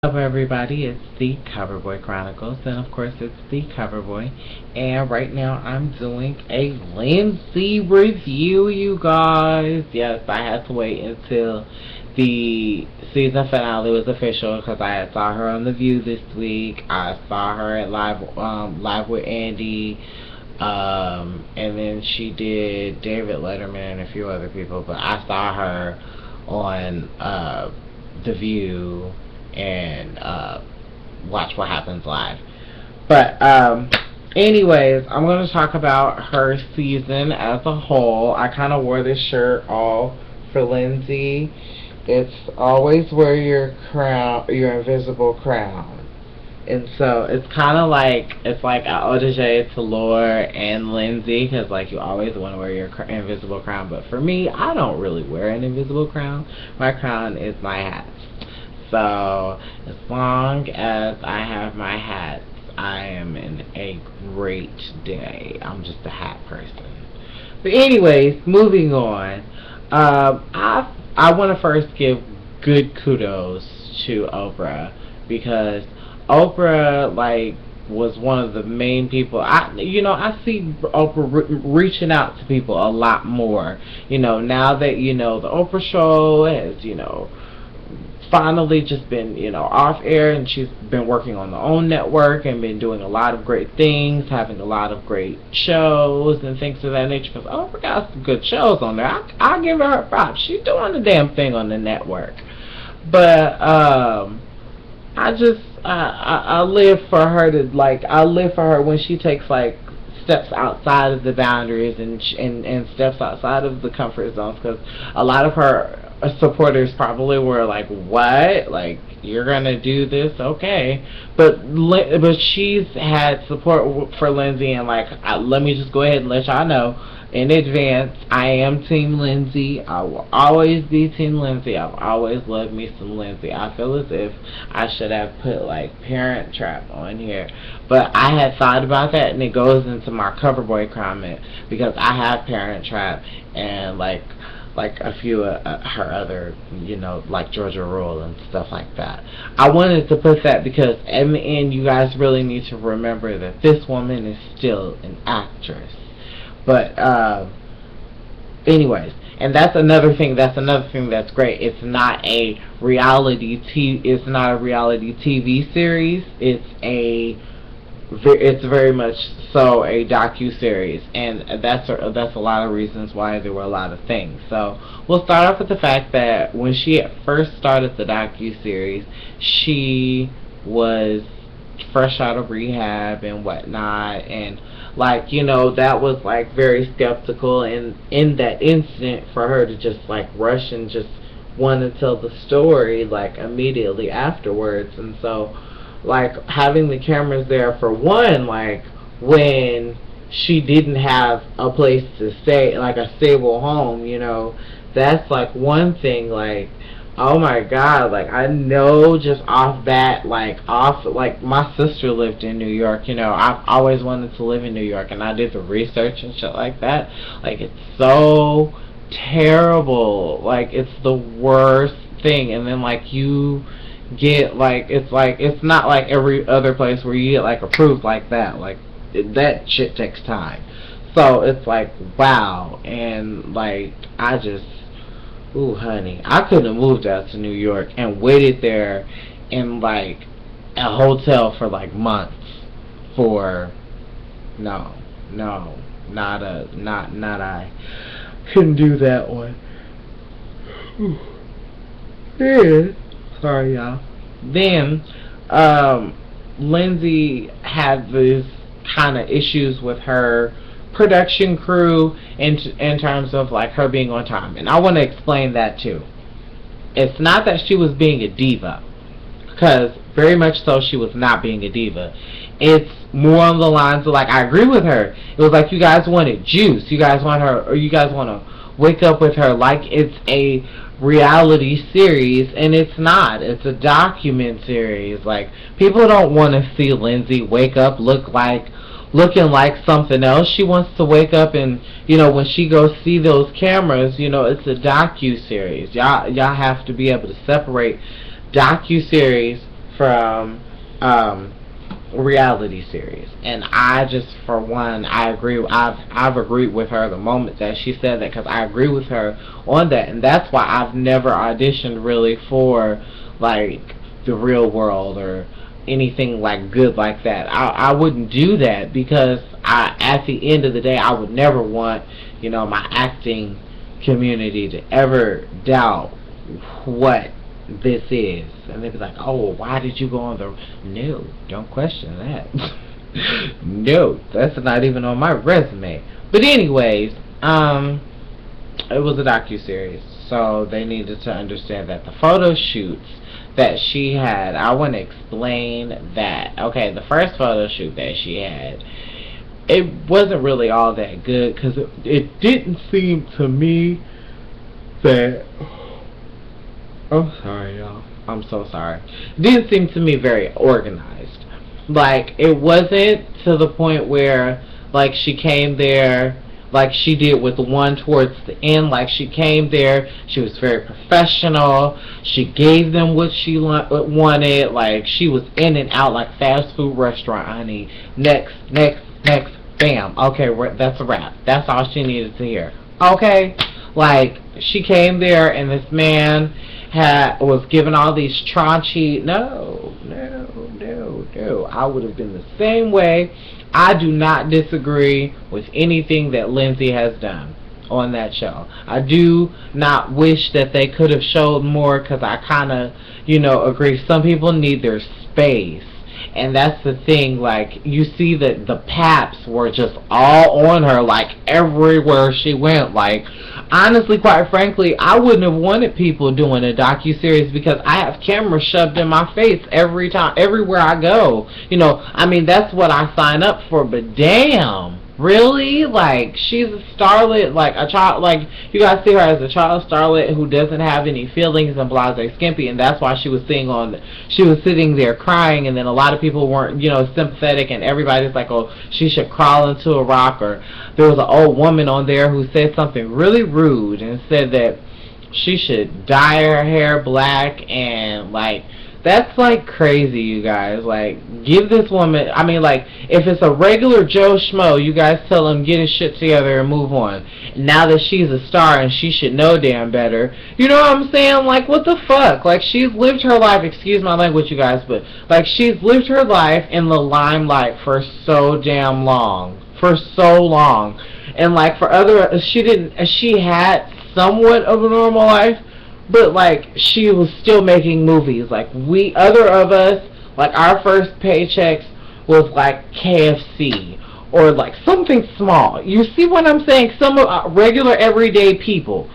Hello everybody, it's the CoverBoi Chronicles, and of course it's the CoverBoi, and right now I'm doing a Lindsay review, you guys. Yes, I had to wait until the season finale was official because I saw her on The View this week. I saw her at Live with Andy, and then she did David Letterman and a few other people, but I saw her on The View and watch what happens live. But anyways, I'm going to talk about her season as a whole. I kind of wore this shirt all for Lindsay. It's always wear your crown, your invisible crown. And so it's kind of like, it's like an ode to Lore and Lindsay, because like you always want to wear your invisible crown. But for me, I don't really wear an invisible crown. My crown is my hat. So as long as I have my hats, I am in a great day. I'm just a hat person. But anyways, moving on. I want to first give good kudos to Oprah, because Oprah was one of the main people. I see Oprah reaching out to people a lot more. Now that the Oprah show has finally just been off air, and she's been working on her own network and been doing a lot of great things, having a lot of great shows and things of that nature, because Oprah got some good shows on there. I'll give her props. She's doing the damn thing on the network. But I live for her I live for her when she takes steps outside of the boundaries and steps outside of the comfort zones, because a lot of her supporters probably were like, what? Like, you're gonna do this? Okay. But she's had support for Lindsay, and let me just go ahead and let y'all know in advance, I am Team Lindsay. I will always be Team Lindsay. I've always loved me some Lindsay. I feel as if I should have put Parent Trap on here, but I had thought about that, and it goes into my CoverBoi comment, because I have Parent Trap and a few her other, Georgia Rule and stuff like that. I wanted to put that because in the end, you guys really need to remember that this woman is still an actress. But anyways, and that's another thing. That's another thing that's great. It's not a reality TV series. It's very much so a docu-series, and that's a lot of reasons why there were a lot of things. So we'll start off with the fact that when she first started the docu-series, she was fresh out of rehab and whatnot, and that was very skeptical, and in that instant for her to just rush and just want to tell the story immediately afterwards. And so having the cameras there for one, when she didn't have a place to stay, a stable home, that's one thing. Oh my god, I know just off that, my sister lived in New York, I've always wanted to live in New York, and I did the research and shit like that. It's so terrible, it's the worst thing. And then you get it's not like every other place where you get approved like that. That shit takes time. So it's wow. And I just, ooh honey, I couldn't have moved out to New York and waited there in a hotel for months for not I couldn't do that one. Yeah. Sorry, y'all. Then, Lindsay had these kind of issues with her production crew in terms of her being on time, and I want to explain that too. It's not that she was being a diva, because very much so she was not being a diva. It's more on the lines of I agree with her. It was you guys wanted juice. You guys want her, or you guys want to wake up with her it's a reality series, and it's not. It's a document series. People don't want to see Lindsay wake up looking like something else. She wants to wake up and when she goes see those cameras, it's a docu series. Y'all have to be able to separate docu series from reality series. And I just, for one, I agree. I've agreed with her the moment that she said that, because I agree with her on that, and that's why I've never auditioned really for like the real world or anything like good like that. I wouldn't do that, because at the end of the day, I would never want, my acting community to ever doubt what this is. And they'd be like, oh, why did you go on the... No, don't question that. No, that's not even on my resume. But anyways, it was a docuseries, so they needed to understand that the photo shoots that she had, I want to explain that. Okay, the first photo shoot that she had, it wasn't really all that good, because it didn't seem to me that... Oh, sorry, y'all. I'm so sorry. It didn't seem to me very organized. Like, it wasn't to the point where, like, she came there, like she did with the one towards the end. Like, she came there, she was very professional, she gave them what she wanted, like, she was in and out like fast food restaurant, honey. Next, bam. Okay, that's a wrap. That's all she needed to hear. Okay? Like, she came there, and this man was given all these traunchy... No. I would have been the same way. I do not disagree with anything that Lindsay has done on that show. I do not wish that they could have showed more, because I kind of, agree. Some people need their space. And that's the thing, like, you see that the paps were just all on her, like, everywhere she went. Like, honestly, quite frankly, I wouldn't have wanted people doing a docuseries, because I have cameras shoved in my face every time, everywhere I go. I mean, that's what I sign up for, but damn. Really? Like, she's a starlet, like a child, like, you guys see her as a child starlet who doesn't have any feelings and blase skimpy, and that's why she was sitting there crying, and then a lot of people weren't, sympathetic, and everybody's like, oh, she should crawl into a rock. Or there was an old woman on there who said something really rude and said that she should dye her hair black, and, like, that's, like, crazy, you guys. Like, give this woman... I mean, like, if it's a regular Joe Schmo, you guys tell him, get his shit together and move on. Now that she's a star and she should know damn better, you know what I'm saying? Like, what the fuck? Like, she's lived her life... Excuse my language, you guys, but, like, she's lived her life in the limelight for so damn long. For so long. And, like, for other... She had somewhat of a normal life, but, like, she was still making movies. Like, other of us, like, our first paychecks was, like, KFC. Or, like, something small. You see what I'm saying? Some regular, everyday people.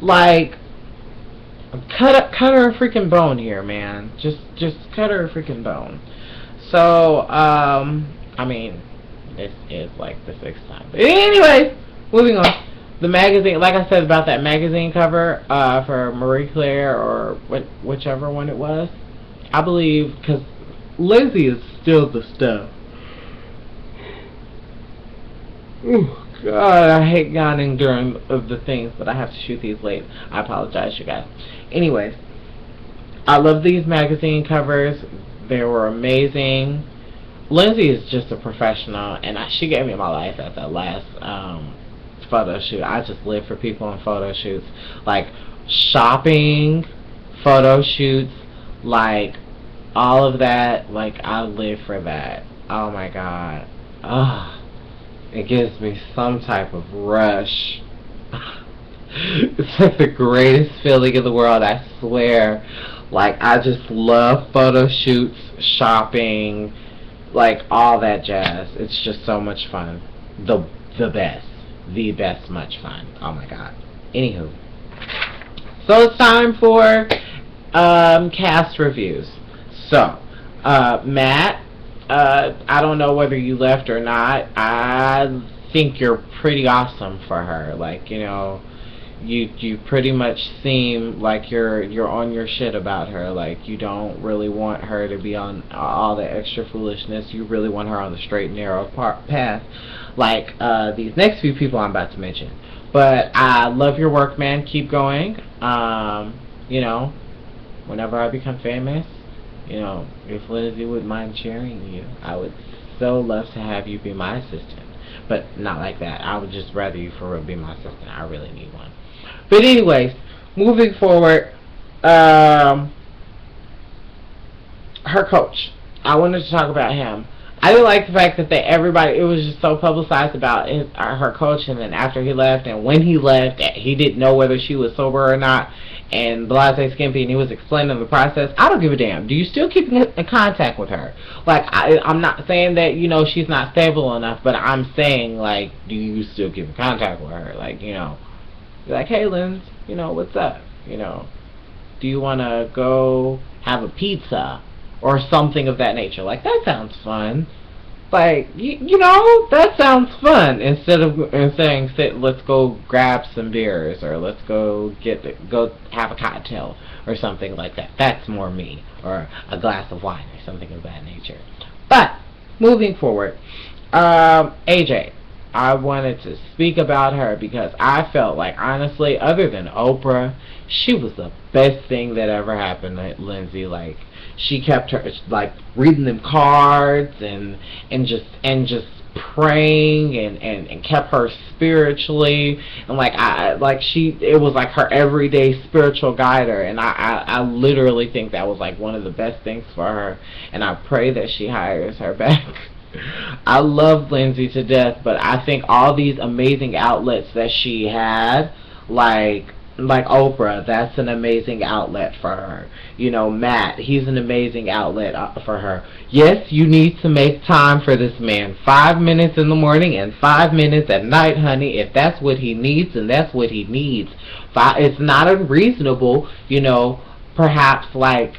Like, cut her a freaking bone here, man. Just cut her a freaking bone. So, I mean, this is, like, the 6th time. But anyways, moving on. The magazine, like I said about that magazine cover for Marie Claire, or whichever one it was, I believe, because Lindsay is still the stuff. Ooh, God, I hate yawning during the things, but I have to shoot these late. I apologize, you guys. Anyways, I love these magazine covers. They were amazing. Lindsay is just a professional, and she gave me my life at that last photo shoot. I just live for people on photo shoots, like shopping, photo shoots, like all of that. Like, I live for that. Oh my God. It gives me some type of rush. It's like the greatest feeling in the world, I swear. Like, I just love photo shoots, shopping, like all that jazz. It's just so much fun. The best much fun. Oh my God. Anywho, so it's time for cast reviews. So Matt, I don't know whether you left or not. I think you're pretty awesome for her. Like, you pretty much seem like you're on your shit about her. Like, you don't really want her to be on all the extra foolishness. You really want her on the straight and narrow path, like these next few people I'm about to mention. But I love your work, man. Keep going. Whenever I become famous, You know, if Lindsay would mind sharing you, I would so love to have you be my assistant. But not like that. I would just rather you for real be my assistant. I really need one. But anyways, moving forward, her coach. I wanted to talk about him. I didn't like the fact that everybody, it was just so publicized about her coach, and then after he left, and when he left, he didn't know whether she was sober or not, and blase skimpy, and he was explaining the process. I don't give a damn. Do you still keep in contact with her? Like, I'm not saying that, you know, she's not stable enough, but I'm saying, like, do you still keep in contact with her? Like, you know, like, hey, Linz, you know, what's up? You know, do you want to go have a pizza? Or something of that nature. Like, that sounds fun. Like, you know, that sounds fun. Instead of saying, let's go grab some beers, or let's go have a cocktail, or something like that. That's more me. Or a glass of wine, or something of that nature. But, moving forward, AJ. I wanted to speak about her because I felt like, honestly, other than Oprah, she was the best thing that ever happened to Lindsay. Like, she kept her, like, reading them cards and just praying and kept her spiritually, and it was like her everyday spiritual guider, and I literally think that was like one of the best things for her, and I pray that she hires her back. I love Lindsay to death, but I think all these amazing outlets that she had, like Oprah, that's an amazing outlet for her. You know, Matt, he's an amazing outlet for her. Yes, you need to make time for this man. 5 minutes in the morning and 5 minutes at night, honey. If that's what he needs, and that's what he needs. It's not unreasonable, you know, perhaps like,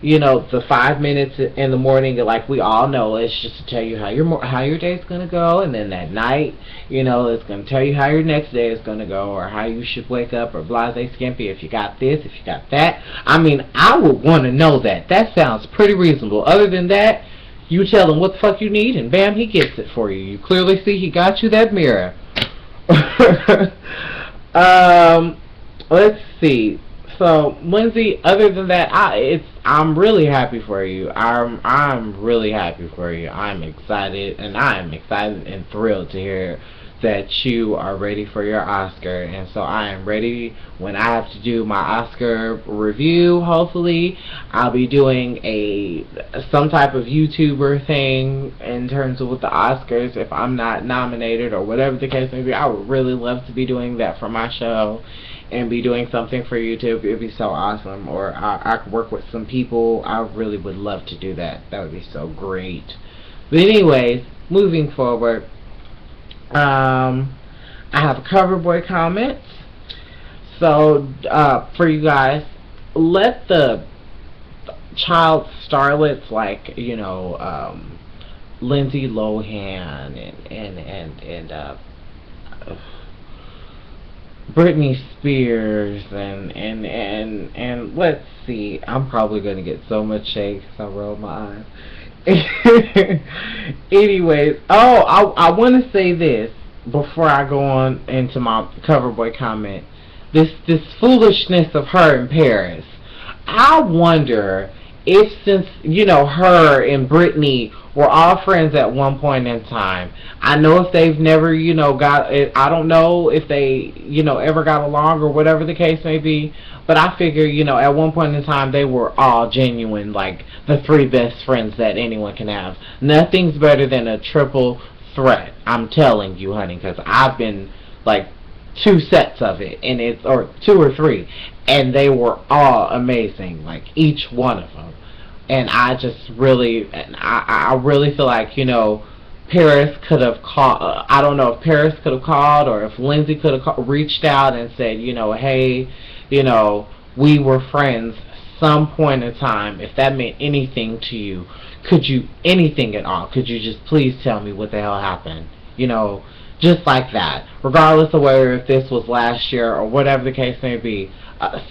you know, the 5 minutes in the morning, like we all know, it's just to tell you how your day's gonna go, and then at night, you know, it's gonna tell you how your next day is gonna go, or how you should wake up, or blase skimpy, if you got this, if you got that. I mean, I would want to know that. That sounds pretty reasonable. Other than that, you tell him what the fuck you need, and bam, he gets it for you. You clearly see he got you that mirror. Let's see. So, Lindsay, other than that, I'm really happy for you. I'm really happy for you. I'm excited and thrilled to hear that you are ready for your Oscar. And so I am ready when I have to do my Oscar review. Hopefully, I'll be doing some type of YouTuber thing in terms of with the Oscars. If I'm not nominated or whatever the case may be, I would really love to be doing that for my show and be doing something for YouTube. It'd be so awesome. Or I could work with some people. I really would love to do that. That would be so great. But anyways, moving forward, I have a CoverBoi comments. So for you guys, let the child starlets like, you know, Lindsay Lohan and Britney Spears and let's see, I'm probably gonna get so much shade because I rolled my eyes. Anyways, I want to say this before I go on into my CoverBoi comment. This foolishness of her in Paris. I wonder if, since, you know, her and Britney were all friends at one point in time, I know if they've never, you know, I don't know if they, you know, ever got along or whatever the case may be, but I figure, you know, at one point in time they were all genuine, like the three best friends that anyone can have. Nothing's better than a triple threat, I'm telling you, honey, because I've been like 2 sets of it, and or 2 or 3, and they were all amazing, like each one of them. And I just really, I really feel like, you know, Paris could have called. I don't know if Paris could have called, or if Lindsay could have reached out and said, you know, hey, you know, we were friends some point in time. If that meant anything to you, anything at all, could you just please tell me what the hell happened? You know, just like that. Regardless of whether if this was last year or whatever the case may be,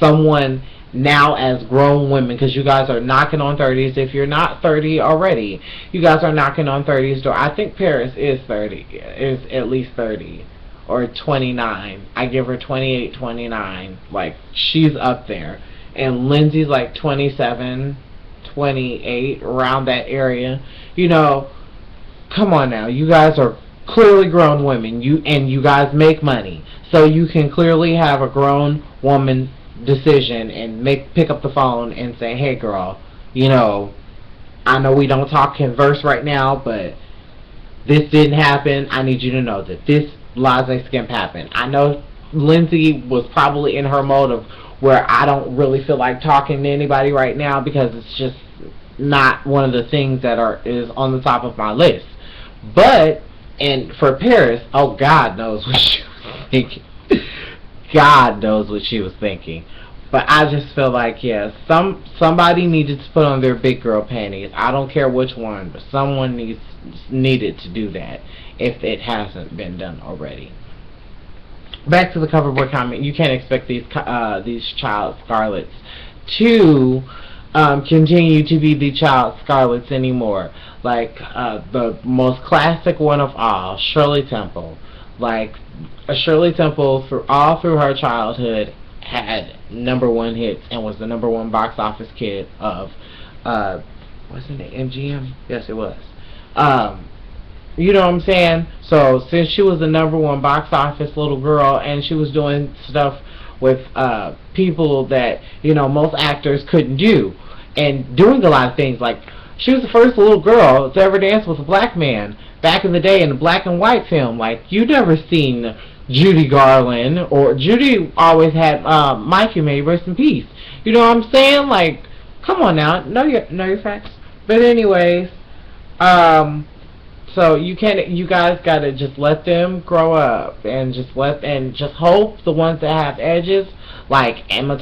someone now as grown women, because you guys are knocking on 30s. If you're not 30 already, you guys are knocking on 30s door. I think Paris is 30, is at least 30 or 29. I give her 28, 29. Like, she's up there. And Lindsay's like 27, 28, around that area. You know, come on now. You guys are clearly grown women. You guys make money. So you can clearly have a grown woman decision and pick up the phone and say, "Hey girl, you know, I know we don't talk converse right now, but this didn't happen. I need you to know that this laissez skimp happened." I know Lindsay was probably in her mode of where I don't really feel like talking to anybody right now because it's just not one of the things that is on the top of my list. But, and for Paris, oh, God knows what she was thinking. God knows what she was thinking. But I just feel like, yeah, somebody needed to put on their big girl panties. I don't care which one, but someone needed to do that if it hasn't been done already. Back to the CoverBoi comment. You can't expect these child Scarlets to continue to be the child Scarlets anymore. Like the most classic one of all, Shirley Temple. Like Shirley Temple, all through her childhood, had #1 hits and was the #1 box office kid of wasn't it MGM? Yes, it was. You know what I'm saying? So since she was the #1 box office little girl and she was doing stuff with people that, you know, most actors couldn't do, and doing a lot of things, like she was the first little girl to ever dance with a black man back in the day in a black and white film. Like, you never seen Judy Garland, or Judy always had Mikey May, rest in peace. You know what I'm saying? Like, come on now, know your facts. But anyways, so you guys gotta just let them grow up and just hope the ones that have edges, like Emma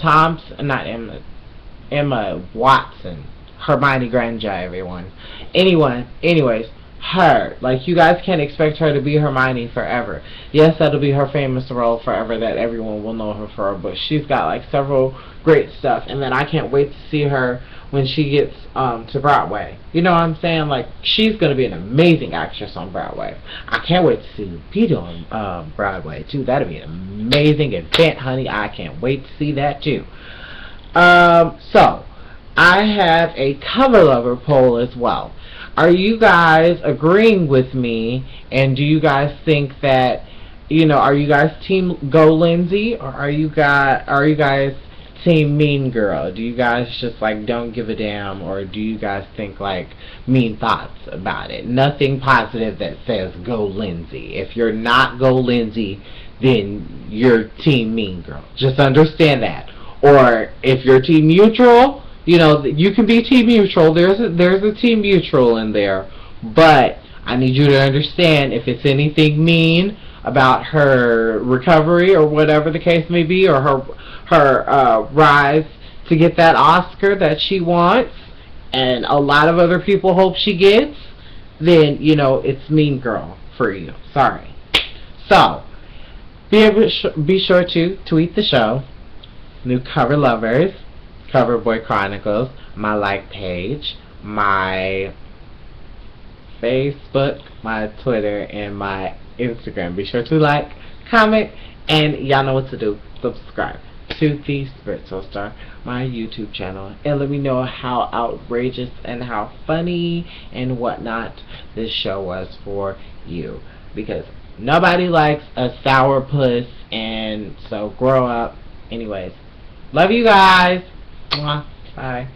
Watson, Hermione Granger, anyways, her, like, you guys can't expect her to be Hermione forever. Yes, that'll be her famous role forever that everyone will know her for, but she's got like several great stuff, and then I can't wait to see her when she gets to Broadway. You know what I'm saying? Like, she's going to be an amazing actress on Broadway. I can't wait to see Lupita on Broadway too. That'll be an amazing event, honey. I can't wait to see that too. So I have a cover lover poll as well. Are you guys agreeing with me, and do you guys think that, you know, are you guys team Go Lindsay, or are you guys team Mean Girl? Do you guys just like don't give a damn, or do you guys think like mean thoughts about it? Nothing positive that says Go Lindsay. If you're not Go Lindsay, then you're team Mean Girl. Just understand that. Or if you're team neutral, you know, you can be team neutral. There's a team neutral in there, but I need you to understand, if it's anything mean about her recovery or whatever the case may be, or her rise to get that Oscar that she wants, and a lot of other people hope she gets, then, you know, it's Mean Girl for you. Sorry. So be sure to tweet the show, New Cover Lovers, CoverBoi Chronicles, my like page, my Facebook, my Twitter, and my Instagram. Be sure to like, comment, and y'all know what to do. Subscribe to TheSpiritsoulstar, my YouTube channel, and let me know how outrageous and how funny and whatnot this show was for you. Because nobody likes a sour puss, and so grow up. Anyways, love you guys. Bye.